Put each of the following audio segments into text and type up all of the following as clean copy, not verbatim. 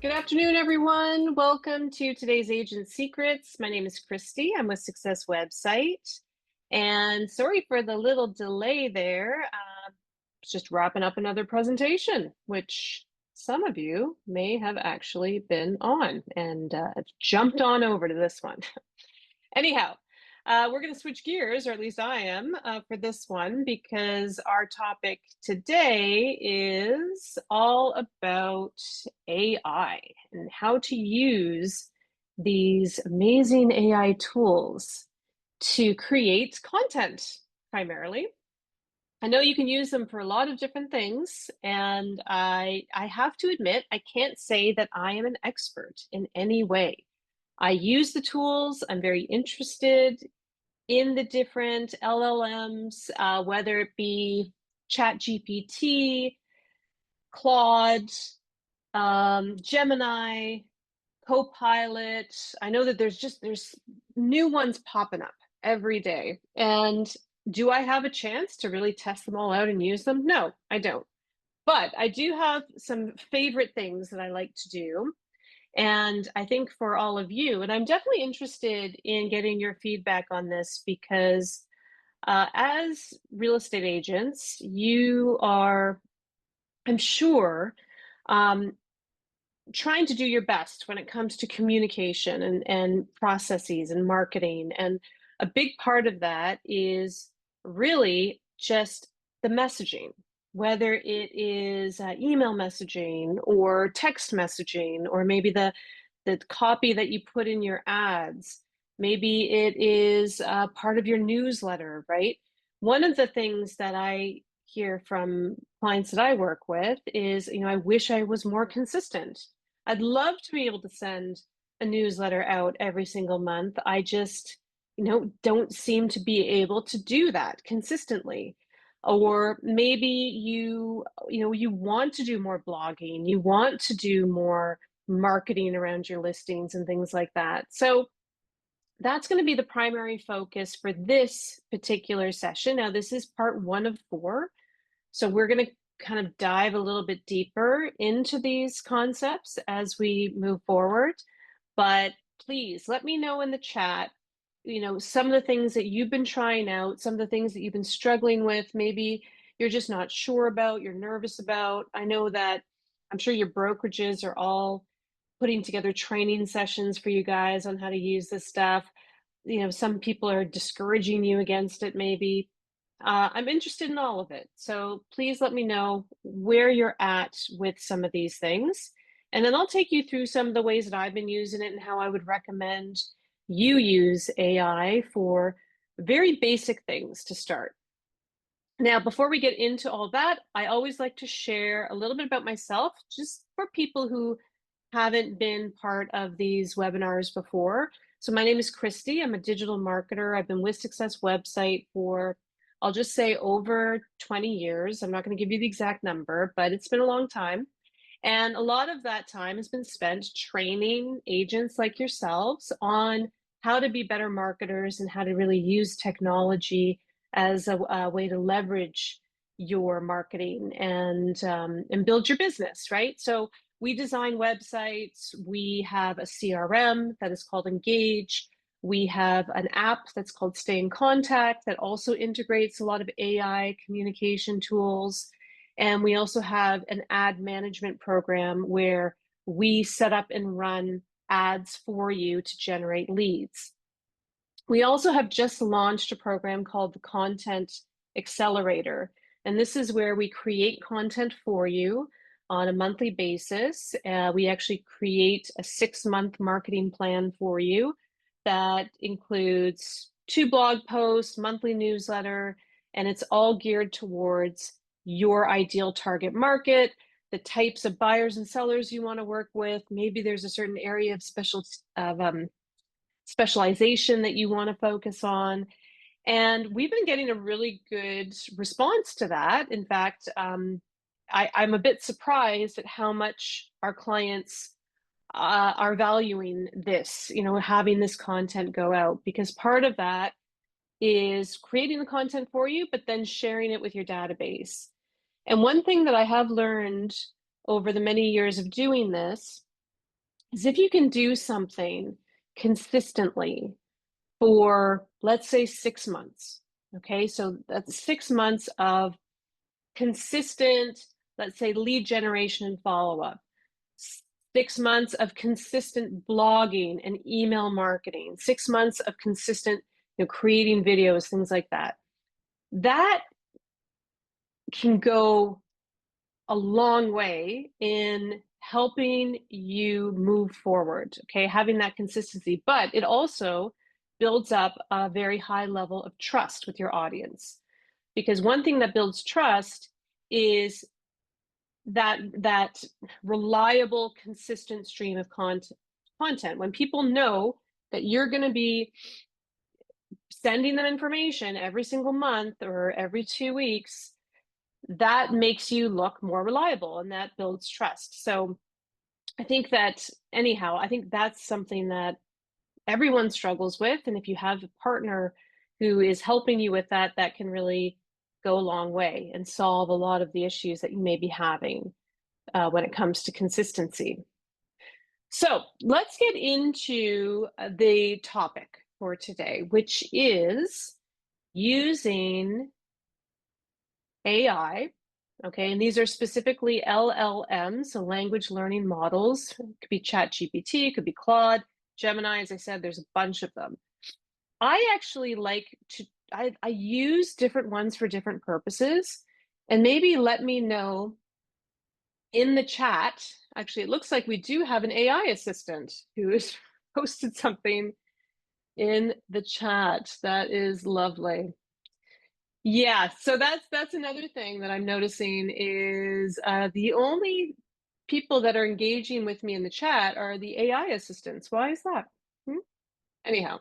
Good afternoon, everyone. Welcome to today's Agent Secrets. My name is Christy. I'm with Success Website. And sorry for the little delay there. Just wrapping up another presentation, which some of you may have actually been on and jumped on over to this one. Anyhow, we're going to switch gears, or at least I am, for this one, because our topic today is all about AI and how to use these amazing AI tools to create content primarily. I know you can use them for a lot of different things, and I have to admit, I can't say that I am an expert in any way. I use the tools. I'm very interested in the different LLMs, whether it be ChatGPT, Claude, Gemini, Copilot. I know that there's new ones popping up every day. And do I have a chance to really test them all out and use them? No, I don't. But I do have some favorite things that I like to do. And I think for all of you, and I'm definitely interested in getting your feedback on this because as real estate agents, you are, I'm sure, um, trying to do your best when it comes to communication and processes and marketing. And a big part of that is really just the messaging, whether it is email messaging or text messaging, or maybe the copy that you put in your ads. Maybe it is part of your newsletter, right? One of the things that I hear from clients that I work with is, I wish I was more consistent. I'd love to be able to send a newsletter out every single month. I just, don't seem to be able to do that consistently. Or maybe you want to do more blogging, you want to do more marketing around your listings and things like that. So that's going to be the primary focus for this particular session. Now, this is part 1 of 4. So we're going to kind of dive a little bit deeper into these concepts as we move forward. But please let me know in the chat, some of the things that you've been trying out, some of the things that you've been struggling with, maybe you're just not sure about, you're nervous about. I know that I'm sure your brokerages are all putting together training sessions for you guys on how to use this stuff. Some people are discouraging you against it, maybe. I'm interested in all of it. So please let me know where you're at with some of these things. And then I'll take you through some of the ways that I've been using it and how I would recommend you use AI for very basic things to start. Now, before we get into all that, I always like to share a little bit about myself, just for people who haven't been part of these webinars before. So my name is Christy. I'm a digital marketer. I've been with Success Website for, I'll just say, over 20 years. I'm not going to give you the exact number, but it's been a long time. And a lot of that time has been spent training agents like yourselves on how to be better marketers and how to really use technology as a way to leverage your marketing and build your business, right? So we design websites. We have a CRM that is called Engage. We have an app that's called Stay in Contact that also integrates a lot of AI communication tools. And we also have an ad management program where we set up and run ads for you to generate leads. We also have just launched a program called the Content Accelerator. And this is where we create content for you on a monthly basis. We actually create a 6-month marketing plan for you that includes 2 blog posts, monthly newsletter, and it's all geared towards your ideal target market, the types of buyers and sellers you want to work with. Maybe there's a certain area of specialization that you want to focus on. And we've been getting a really good response to that. In fact, I'm a bit surprised at how much our clients are valuing this, having this content go out, because part of that is creating the content for you, but then sharing it with your database. And one thing that I have learned over the many years of doing this is if you can do something consistently for, let's say, 6 months. Okay, so that's 6 months of consistent, let's say, lead generation and follow-up, 6 months of consistent blogging and email marketing, 6 months of consistent, creating videos, things like that. That can go a long way in helping you move forward, okay, having that consistency. But it also builds up a very high level of trust with your audience, because one thing that builds trust is that reliable, consistent stream of content. When people know that you're going to be sending them information every single month or every 2 weeks, that makes you look more reliable, and that builds trust. So I think that, anyhow, I think that's something that everyone struggles with. And if you have a partner who is helping you with that, that can really go a long way and solve a lot of the issues that you may be having when it comes to consistency. So let's get into the topic for today, which is using AI. Okay, and these are specifically LLMs, so language learning models. It could be ChatGPT, it could be Claude, Gemini. As I said, there's a bunch of them. I actually like to, I use different ones for different purposes. And maybe let me know in the chat. Actually, it looks like we do have an AI assistant who has posted something in the chat. That is lovely. Yeah, so that's another thing that I'm noticing is the only people that are engaging with me in the chat are the AI assistants. Why is that? Anyhow,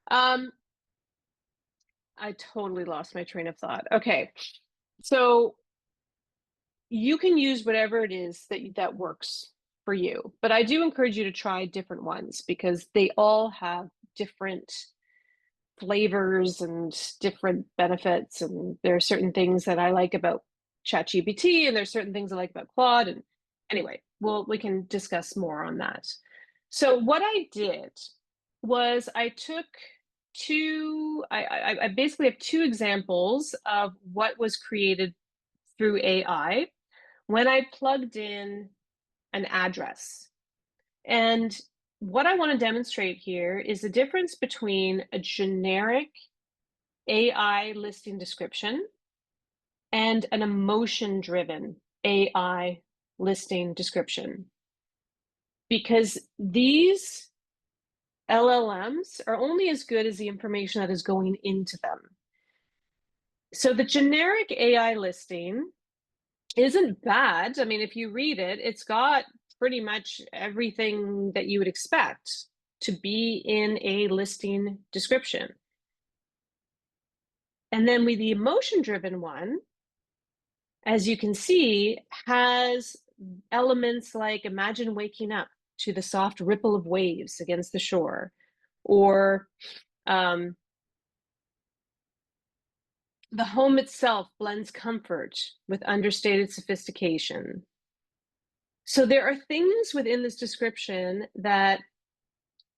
um, I totally lost my train of thought. Okay, so you can use whatever it is that works for you, but I do encourage you to try different ones because they all have different flavors and different benefits. And there are certain things that I like about ChatGPT, and there's certain things I like about Claude. And anyway, we can discuss more on that. So what I did was I took I basically have two examples of what was created through AI when I plugged in an address. And what I want to demonstrate here is the difference between a generic AI listing description and an emotion-driven AI listing description. Because these LLMs are only as good as the information that is going into them. So the generic AI listing isn't bad. I mean, if you read it, it's got pretty much everything that you would expect to be in a listing description. And then with the emotion-driven one, as you can see, has elements like imagine waking up to the soft ripple of waves against the shore, or the home itself blends comfort with understated sophistication. So there are things within this description that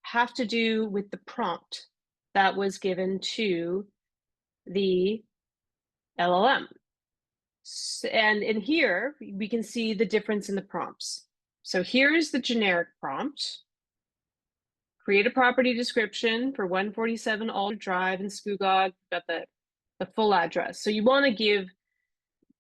have to do with the prompt that was given to the LLM. And in here, we can see the difference in the prompts. So here's the generic prompt. Create a property description for 147 Alder Drive in Scugog. Got the full address. So you want to give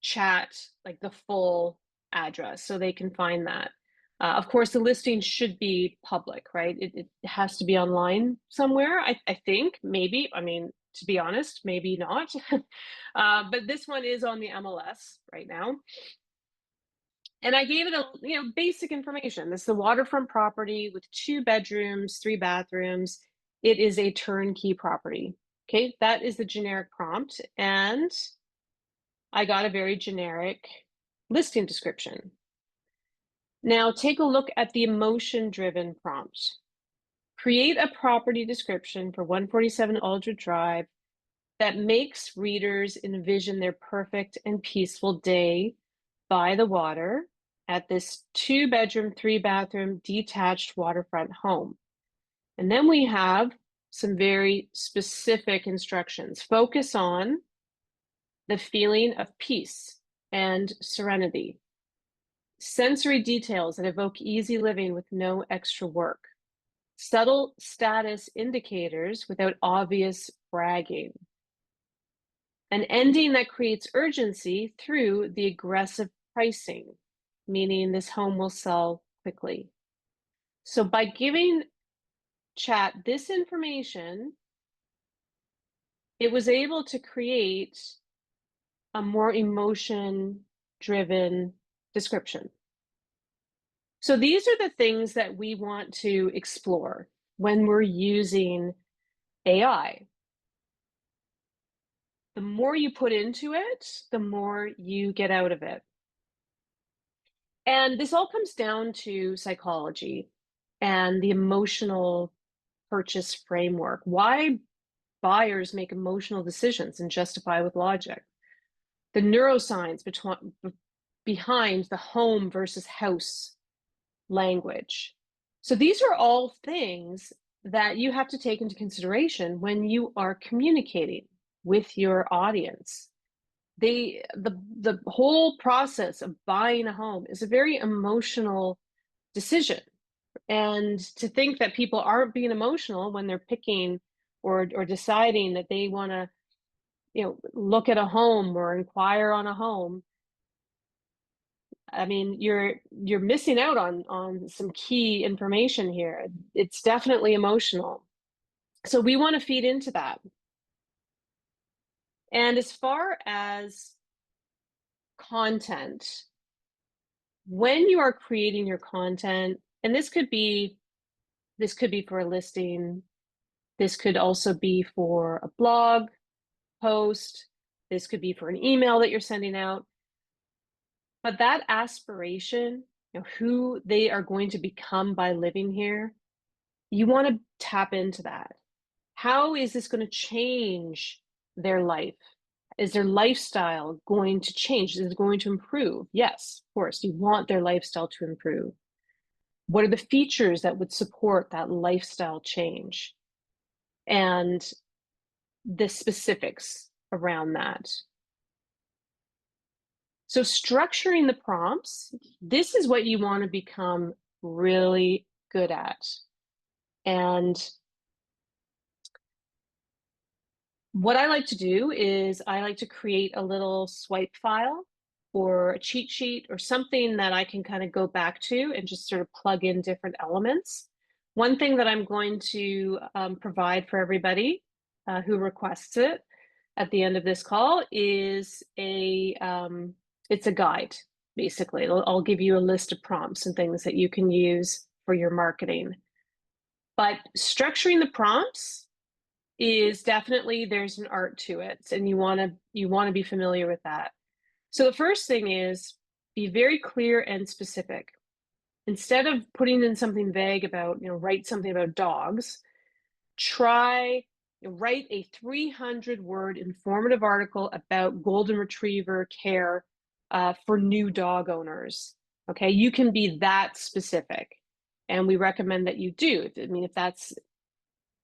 chat like the full address so they can find that. Of course, the listing should be public, right? It has to be online somewhere, I think, maybe. I mean, to be honest, maybe not. But this one is on the MLS right now. And I gave it a basic information. This is a waterfront property with 2 bedrooms, 3 bathrooms. It is a turnkey property. Okay, that is the generic prompt. And I got a very generic listing description. Now take a look at the emotion-driven prompt. Create a property description for 147 Alder Drive that makes readers envision their perfect and peaceful day by the water at this 2-bedroom, 3-bathroom detached waterfront home. And then we have some very specific instructions. Focus on the feeling of peace and serenity. Sensory details that evoke easy living with no extra work. Subtle status indicators without obvious bragging. An ending that creates urgency through the aggressive pricing, meaning this home will sell quickly. So by giving chat this information, it was able to create a more emotion-driven description. So these are the things that we want to explore when we're using AI. The more you put into it, the more you get out of it. And this all comes down to psychology and the emotional purchase framework. Why buyers make emotional decisions and justify with logic. The neuroscience behind the home versus house language. So these are all things that you have to take into consideration when you are communicating with your audience. The whole process of buying a home is a very emotional decision. And to think that people aren't being emotional when they're picking or deciding that they want to, look at a home or inquire on a home, I mean, you're missing out on some key information here. It's definitely emotional. So we want to feed into that. And as far as content, when you are creating your content, and this could be for a listing, this could also be for a blog post, this could be for an email that you're sending out. But that aspiration, who they are going to become by living here, you want to tap into that. How is this going to change their life? Is their lifestyle going to change? Is it going to improve? Yes, of course, you want their lifestyle to improve. What are the features that would support that lifestyle change? And the specifics around that. So structuring the prompts, this is what you want to become really good at. And what I like to do is I like to create a little swipe file or a cheat sheet or something that I can kind of go back to and just sort of plug in different elements. One thing that I'm going to provide for everybody who requests it at the end of this call is it's a guide, basically. I'll give you a list of prompts and things that you can use for your marketing. But structuring the prompts is definitely, there's an art to it, and you want to be familiar with that. So the first thing is be very clear and specific. Instead of putting in something vague about, write something about dogs, try write a 300-word informative article about golden retriever care for new dog owners. Okay, you can be that specific, and we recommend that you do. I mean,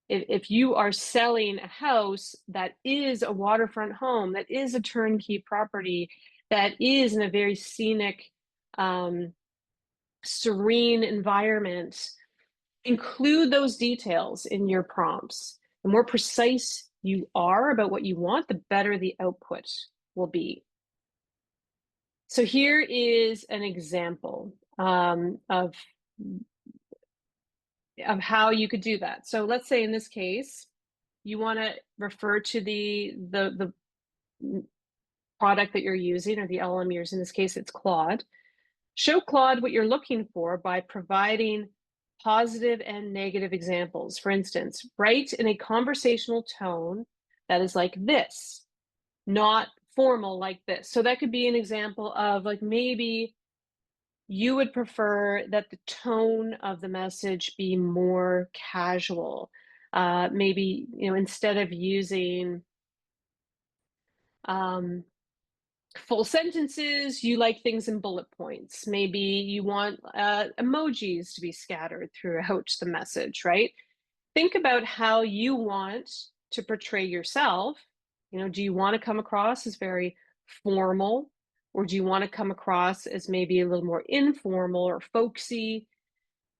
if you are selling a house that is a waterfront home, that is a turnkey property, that is in a very scenic, serene environment, include those details in your prompts. The more precise you are about what you want, the better the output will be. So here is an example of how you could do that. So let's say in this case, you want to refer to the product that you're using, or the LLM you're using. In this case, it's Claude. Show Claude what you're looking for by providing positive and negative examples. For instance, write in a conversational tone that is like this, not formal like this. So that could be an example of, like, maybe you would prefer that the tone of the message be more casual. Maybe, instead of using full sentences, you like things in bullet points. Maybe you want emojis to be scattered throughout the message, right? Think about how you want to portray yourself. You know, do you want to come across as very formal, or do you want to come across as maybe a little more informal or folksy?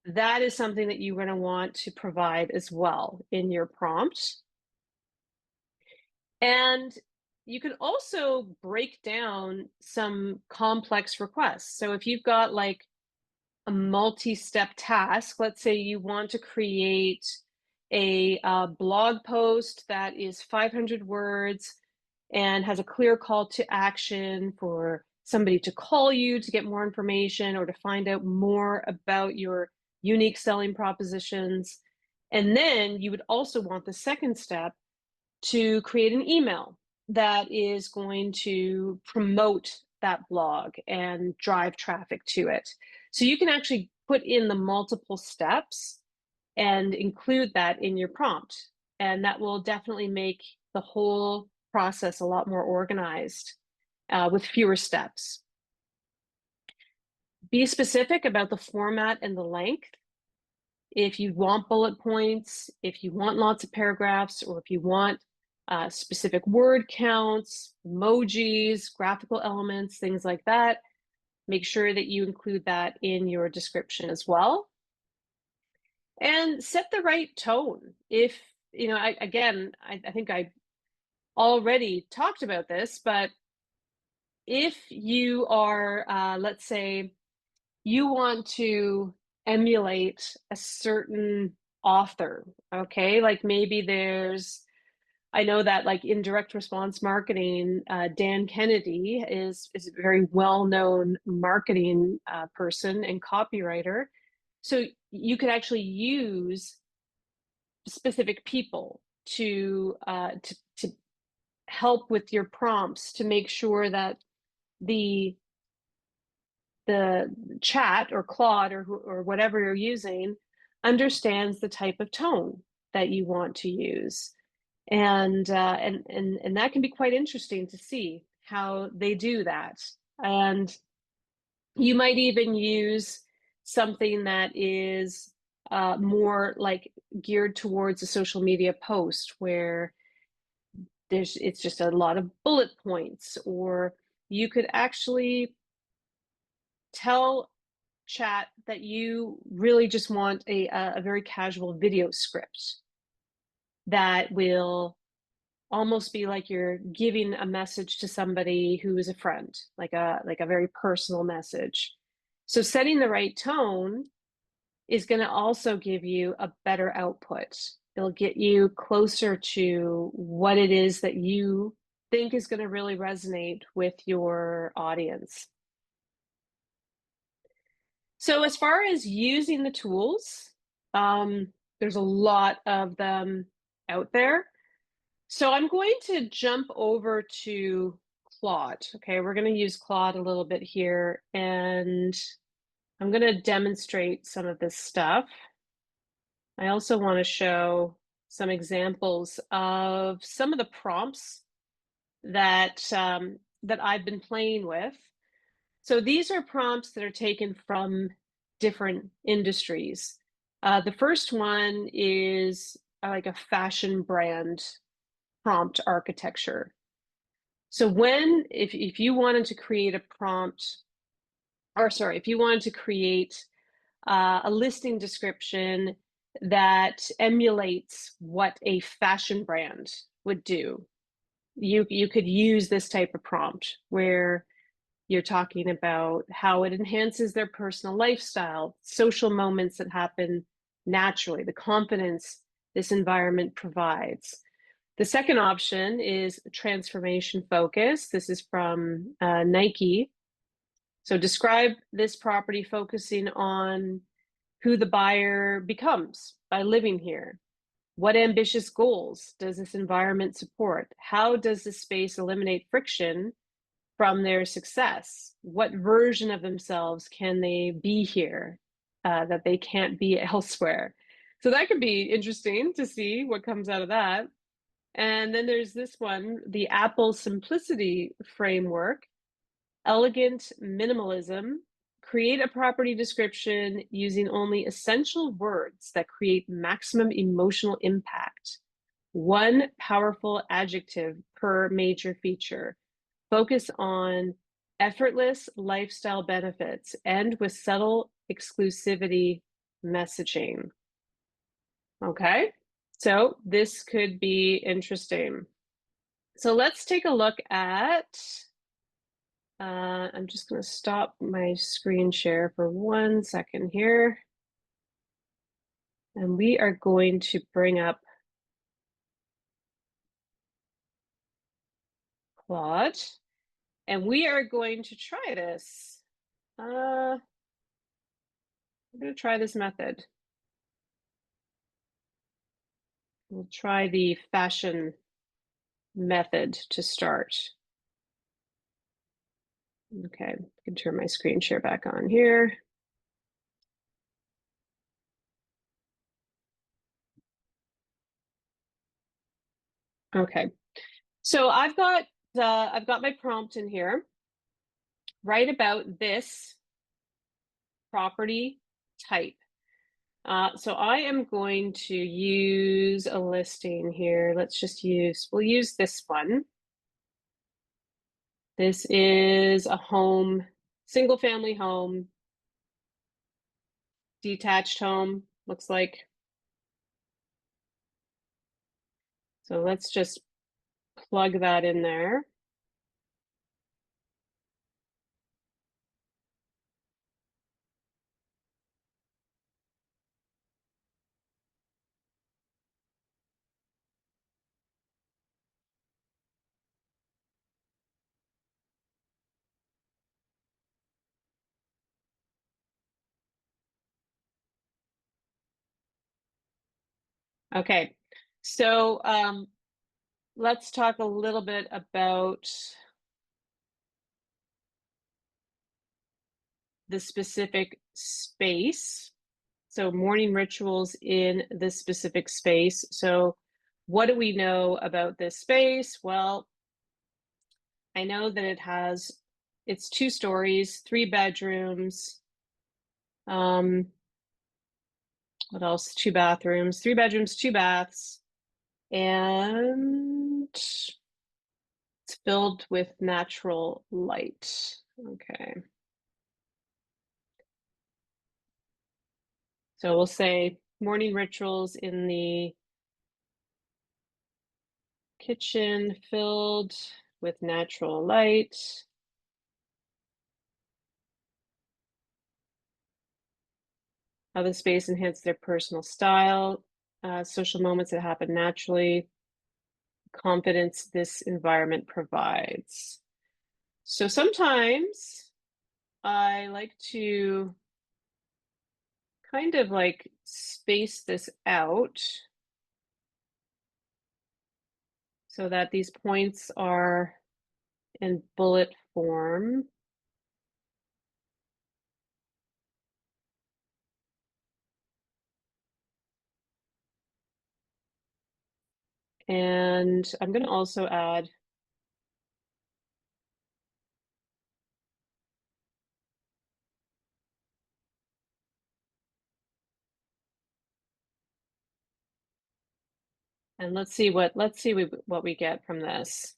That is something that you're going to want to provide as well in your prompt. And you can also break down some complex requests. So if you've got like a multi-step task, let's say you want to create a blog post that is 500 words and has a clear call to action for somebody to call you to get more information or to find out more about your unique selling propositions. And then you would also want the second step to create an email that is going to promote that blog and drive traffic to it. So you can actually put in the multiple steps and include that in your prompt. And that will definitely make the whole process a lot more organized with fewer steps. Be specific about the format and the length. If you want bullet points, if you want lots of paragraphs, or if you want specific word counts, emojis, graphical elements, things like that, make sure that you include that in your description as well. And set the right tone. If, you know, I think I already talked about this, but if you are, let's say, you want to emulate a certain author, okay? Like maybe I know that like in direct response marketing, Dan Kennedy is a very well-known marketing person and copywriter. So you could actually use specific people to help with your prompts to make sure that the chat or Claude or whatever you're using understands the type of tone that you want to use. And that can be quite interesting to see how they do that. And you might even use something that is more like geared towards a social media post where it's just a lot of bullet points, or you could actually tell chat that you really just want a very casual video script that will almost be like you're giving a message to somebody who is a friend, like a very personal message. So setting the right tone is going to also give you a better output. It'll get you closer to what it is that you think is going to really resonate with your audience. So as far as using the tools, there's a lot of them out there. So I'm going to jump over to Claude. Okay, we're going to use Claude a little bit here, and I'm going to demonstrate some of this stuff. I also want to show some examples of some of the prompts that that I've been playing with. So these are prompts that are taken from different industries. The first one is like a fashion brand prompt architecture. So if you wanted to create a prompt, or sorry, if you wanted to create a listing description that emulates what a fashion brand would do, you could use this type of prompt where you're talking about how it enhances their personal lifestyle, social moments that happen naturally, the confidence this environment provides. The second option is transformation focus. This is from Nike. So describe this property focusing on who the buyer becomes by living here. What ambitious goals does this environment support? How does this space eliminate friction from their success? What version of themselves can they be here that they can't be elsewhere? So that could be interesting to see what comes out of that. And then there's this one, the Apple Simplicity Framework. Elegant minimalism. Create a property description using only essential words that create maximum emotional impact. One powerful adjective per major feature. Focus on effortless lifestyle benefits and with subtle exclusivity messaging. Okay, so this could be interesting. So let's take a look at, I'm just going to stop my screen share for 1 second here. And we are going to bring up Claude. And we are going to try this. I'm going to try this method. We'll try the fashion method to start. Okay, I can turn my screen share back on here. Okay, so I've got my prompt in here. Write about this property type. So I am going to use a listing here. We'll use this one. This is a home, single family home, detached home, looks like. So let's just plug that in there. Okay, so let's talk a little bit about the specific space. So morning rituals in this specific space. So what do we know about this space? Well, I know that it's 2 stories, 3 bedrooms. What else? 2 bathrooms, 3 bedrooms, 2 baths, and it's filled with natural light. Okay. So we'll say morning rituals in the kitchen filled with natural light. How the space enhance their personal style, social moments that happen naturally, confidence this environment provides. So sometimes I like to kind of like space this out so that these points are in bullet form. And I'm going to also add and let's see what we get from this.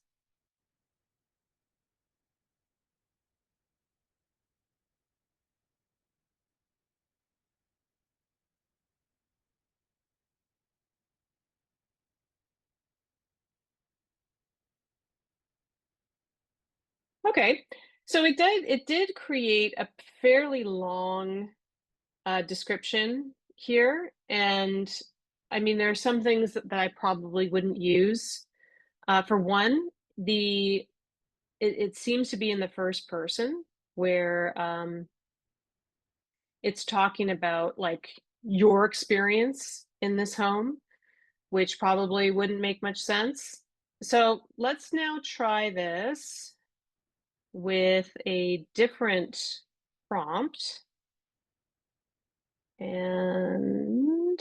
Okay, so it did create a fairly long description here, and I mean there are some things that I probably wouldn't use. For one, it seems to be in the first person where it's talking about like your experience in this home, which probably wouldn't make much sense. So let's now try this with a different prompt. And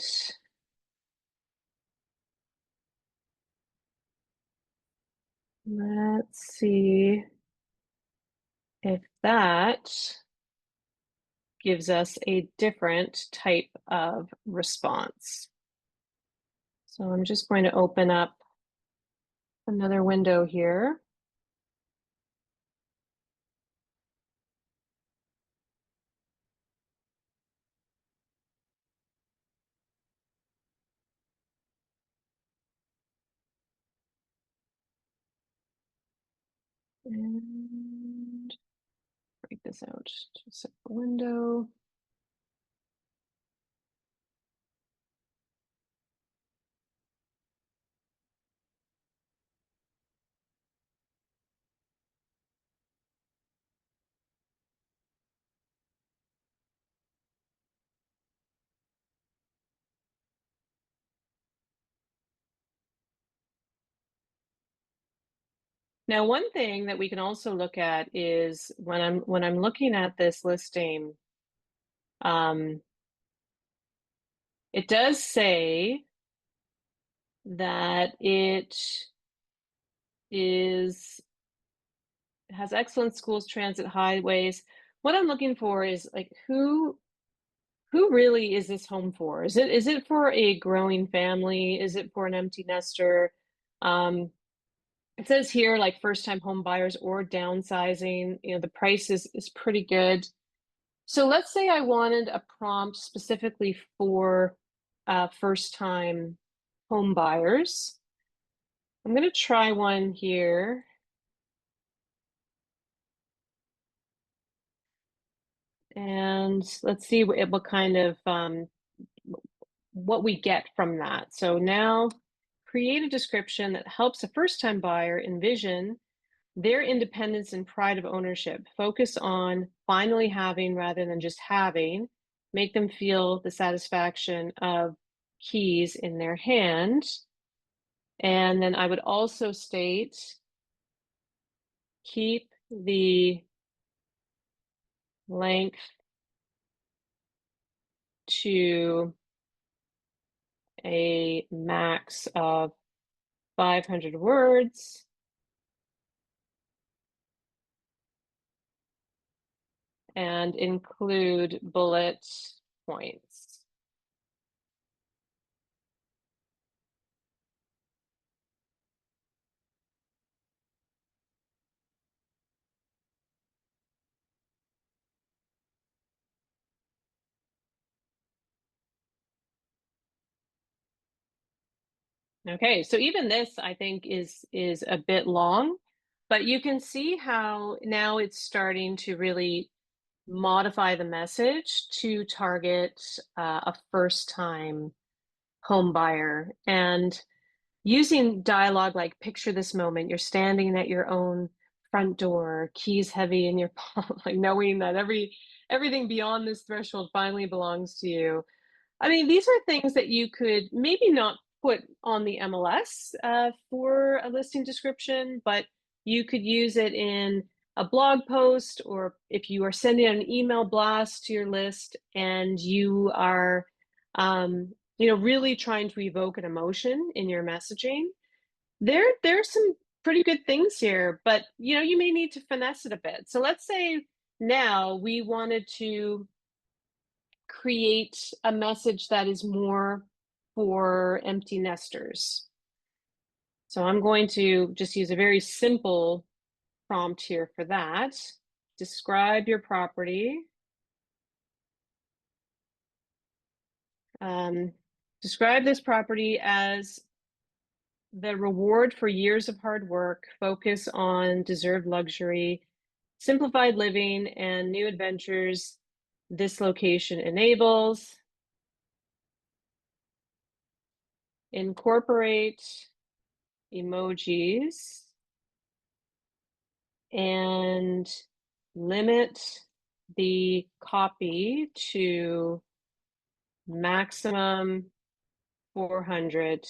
let's see. if that gives us a different type of response. So I'm just going to open up another window here. And break this out to a separate window. Now, one thing that we can also look at is when I'm looking at this listing, um, it does say that it is has excellent schools, transit, highways. What I'm looking for is like who really is this home for? Is it for a growing family? Is it for an empty nester? Um, it says here like first time home buyers or downsizing. You know, the price is pretty good. So let's say I wanted a prompt specifically for first time home buyers. I'm going to try one here. And let's see what kind of what we get from that. So now create a description that helps a first-time buyer envision their independence and pride of ownership. Focus on finally having rather than just having. Make them feel the satisfaction of keys in their hand. And then I would also state, keep the length to a max of 500 words. And include bullet points. Okay, so even this I think is a bit long, but you can see how now it's starting to really modify the message to target a first-time home buyer. And using dialogue like picture this moment, you're standing at your own front door, keys heavy in your palm, like knowing that everything beyond this threshold finally belongs to you. I mean, these are things that you could maybe not put on the MLS for a listing description, but you could use it in a blog post, or if you are sending an email blast to your list and you are, really trying to evoke an emotion in your messaging. There's some pretty good things here, but you may need to finesse it a bit. So let's say now we wanted to create a message that is more for empty nesters. So I'm going to just use a very simple prompt here for that. Describe your property. Um, Describe this property as the reward for years of hard work. Focus on deserved luxury, simplified living, and new adventures this location enables. Incorporate emojis and limit the copy to maximum 400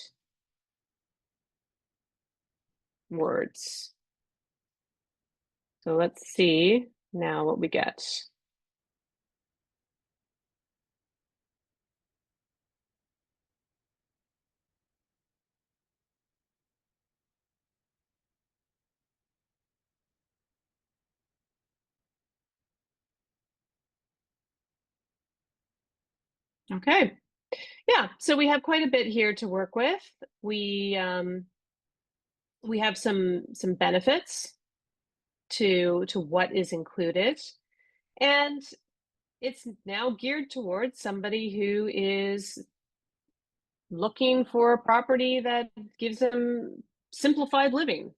words. So let's see now what we get. Okay. Yeah, so we have quite a bit here to work with. We have some benefits to what is included, and it's now geared towards somebody who is looking for a property that gives them simplified living.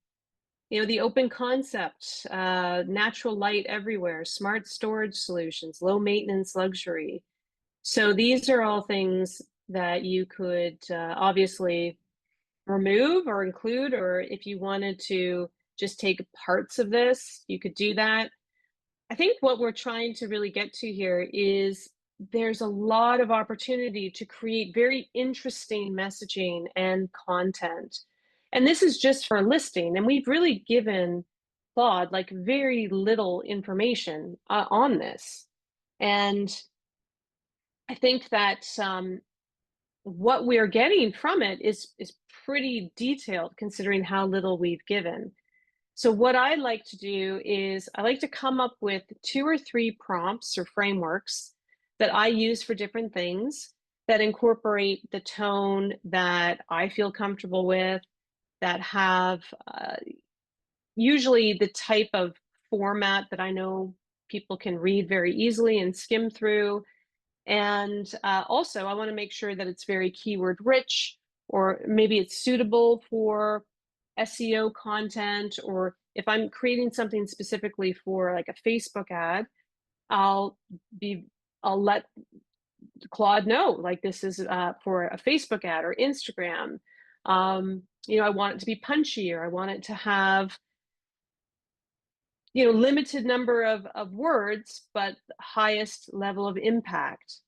You know, the open concept, natural light everywhere, smart storage solutions, low maintenance luxury. So these are all things that you could obviously remove or include, or if you wanted to just take parts of this, you could do that. I think what we're trying to really get to here is there's a lot of opportunity to create very interesting messaging and content. And this is just for listing. And we've really given Claude like very little information on this. And I think that what we're getting from it is pretty detailed considering how little we've given. So what I like to do is I like to come up with 2 or 3 prompts or frameworks that I use for different things that incorporate the tone that I feel comfortable with, that have usually the type of format that I know people can read very easily and skim through. And also, I want to make sure that it's very keyword rich, or maybe it's suitable for SEO content, or if I'm creating something specifically for like a Facebook ad, I'll be I'll let Claude know like this is for a Facebook ad or Instagram. You know, I want it to be punchy, or I want it to have limited number of words, but highest level of impact.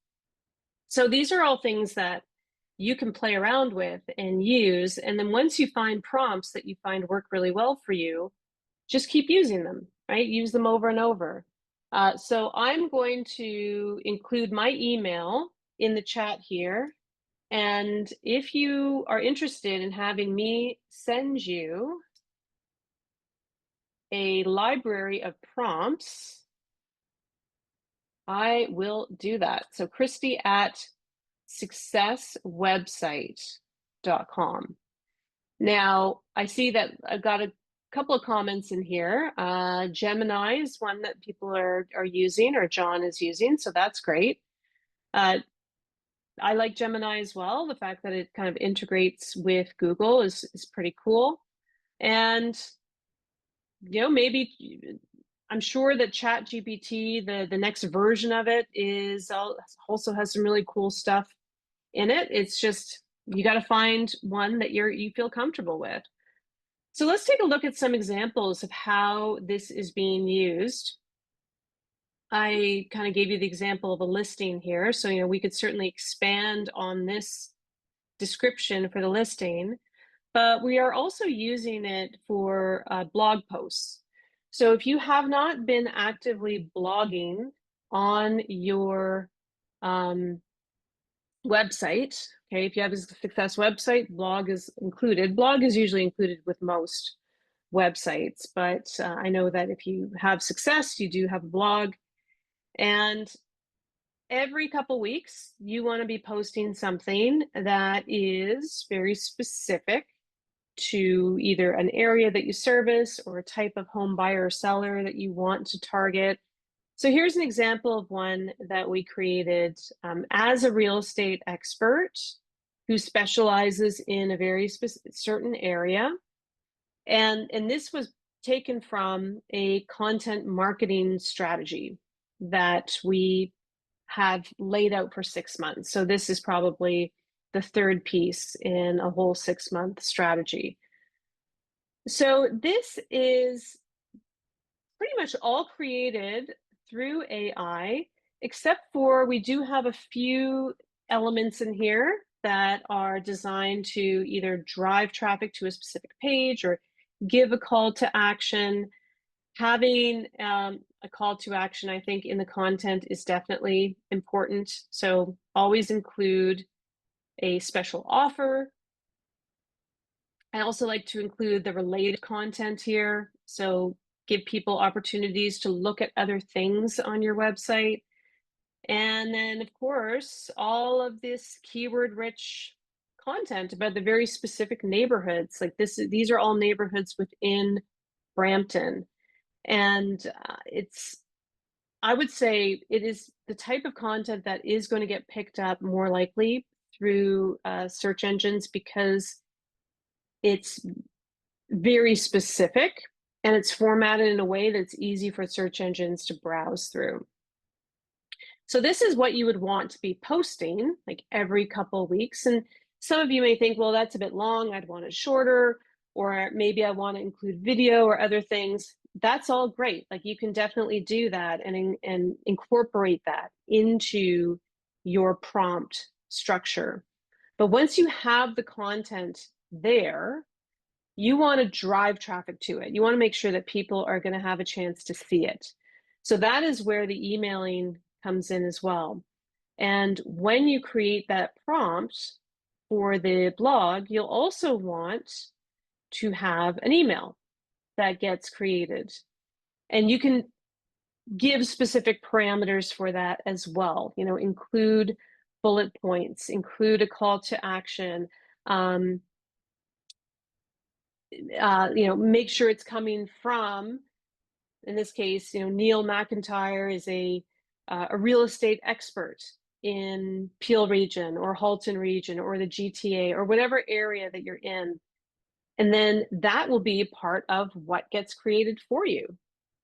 So these are all things that you can play around with and use. And then once you find prompts that you find work really well for you, just keep using them, right? Use them over and over. So I'm going to include my email in the chat here. And if you are interested in having me send you a library of prompts, I will do that. So Christy at successwebsite.com. Now, I see that I've got a couple of comments in here. Gemini is one that people are using, or John is using, so that's great. I like Gemini as well. The fact that it kind of integrates with Google is pretty cool. And, maybe I'm sure that ChatGPT, the next version of it, also has some really cool stuff in it. It's just you got to find one that you feel comfortable with. So let's take a look at some examples of how this is being used. I kind of gave you the example of a listing here, so we could certainly expand on this description for the listing, but we are also using it for blog posts. So if you have not been actively blogging on your website, okay, if you have a success website, blog is included. Blog is usually included with most websites, but I know that if you have success, you do have a blog. And every couple weeks, you want to be posting something that is very specific to either an area that you service or a type of home buyer or seller that you want to target. So here's an example of one that we created as a real estate expert who specializes in a very certain area. And this was taken from a content marketing strategy that we have laid out for 6 months. So this is probably the third piece in a whole 6-month strategy. So this is pretty much all created through AI, except for we do have a few elements in here that are designed to either drive traffic to a specific page or give a call to action. Having a call to action, I think, in the content is definitely important. So always include a special offer. I also like to include the related content here. So give people opportunities to look at other things on your website. And then, of course, all of this keyword rich content about the very specific neighborhoods. Like these are all neighborhoods within Brampton. And I would say it is the type of content that is going to get picked up more likely through search engines because it's very specific and it's formatted in a way that's easy for search engines to browse through. So this is what you would want to be posting like every couple of weeks. And some of you may think, well, that's a bit long. I'd want it shorter, or maybe I want to include video or other things. That's all great. Like you can definitely do that and incorporate that into your prompt structure. But once you have the content there, you want to drive traffic to it. You want to make sure that people are going to have a chance to see it. So that is where the emailing comes in as well. And when you create that prompt for the blog, you'll also want to have an email that gets created. And you can give specific parameters for that as well. You know, include bullet points, include a call to action, you know, make sure it's coming from, in this case, you know, Neil McIntyre is a real estate expert in Peel region or Halton region or the GTA or whatever area that you're in. And then that will be part of what gets created for you.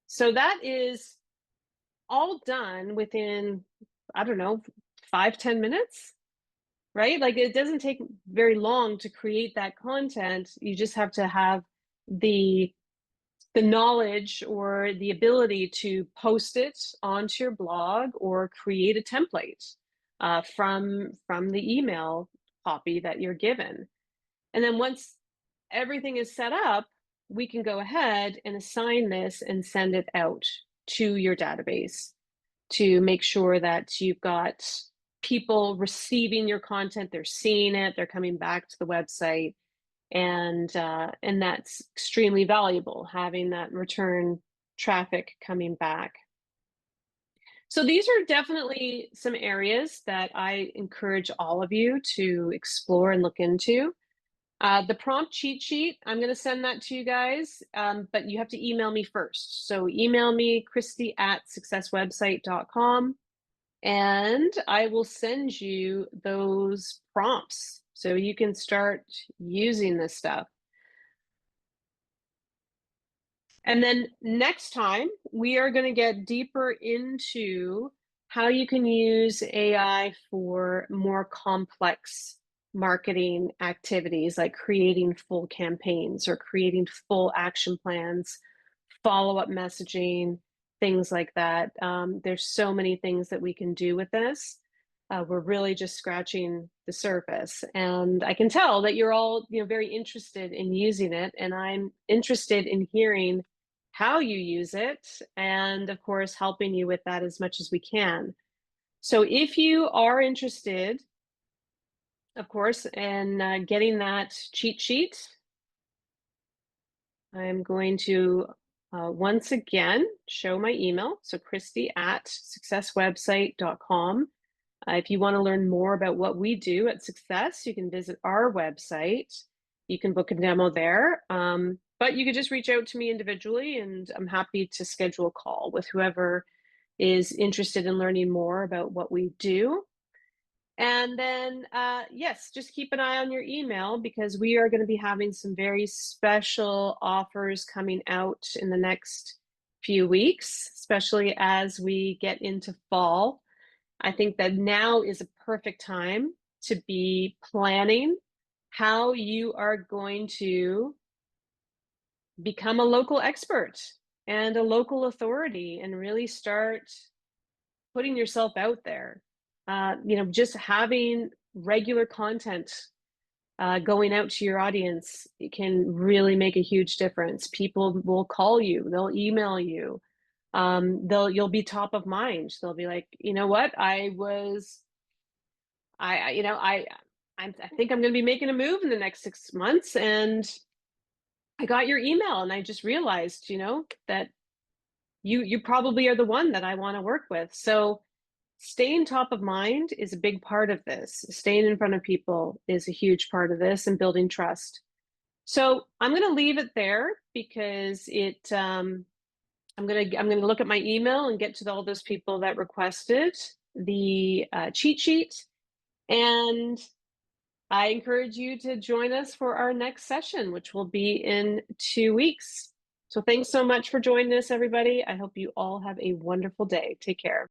So that is all done within, I don't know, 5-10 minutes, right? Like it doesn't take very long to create that content. You just have to have the knowledge or the ability to post it onto your blog or create a template from the email copy that you're given. And then once everything is set up, we can go ahead and assign this and send it out to your database to make sure that you've got people receiving your content, they're seeing it, they're coming back to the website, and that's extremely valuable, having that return traffic coming back. So these are definitely some areas that I encourage all of you to explore and look into. The prompt cheat sheet, I'm going to send that to you guys, but you have to email me first. So email me, Christy@successwebsite.com, and I will send you those prompts so you can start using this stuff. And then next time, we are going to get deeper into how you can use AI for more complex marketing activities like creating full campaigns or creating full action plans, follow-up messaging, things like that. There's so many things that we can do with this. We're really just scratching the surface, and I can tell that you're all, you know, very interested in using it, and I'm interested in hearing how you use it, and of course, helping you with that as much as we can. So if you are interested, of course, in getting that cheat sheet, I'm going to once again show my email. So Christy@successwebsite.com. If you want to learn more about what we do at Success, you can visit our website. You can book a demo there, but you could just reach out to me individually, and I'm happy to schedule a call with whoever is interested in learning more about what we do. And then, yes, just keep an eye on your email because we are going to be having some very special offers coming out in the next few weeks, especially as we get into fall. I think that now is a perfect time to be planning how you are going to become a local expert and a local authority and really start putting yourself out there. You know, just having regular content going out to your audience, it can really make a huge difference. People will call you, they'll email you, you'll be top of mind. They'll be like, you know what, you know, I think I'm going to be making a move in the next 6 months, and I got your email, and I just realized, you know, that you probably are the one that I want to work with. So Staying top of mind is a big part of this. Staying in front of people is a huge part of this and building trust. So I'm going to leave it there because I'm gonna look at my email and get to all those people that requested the cheat sheet, and I encourage you to join us for our next session, which will be in 2 weeks. So thanks so much for joining us, everybody. I hope you all have a wonderful day. Take care.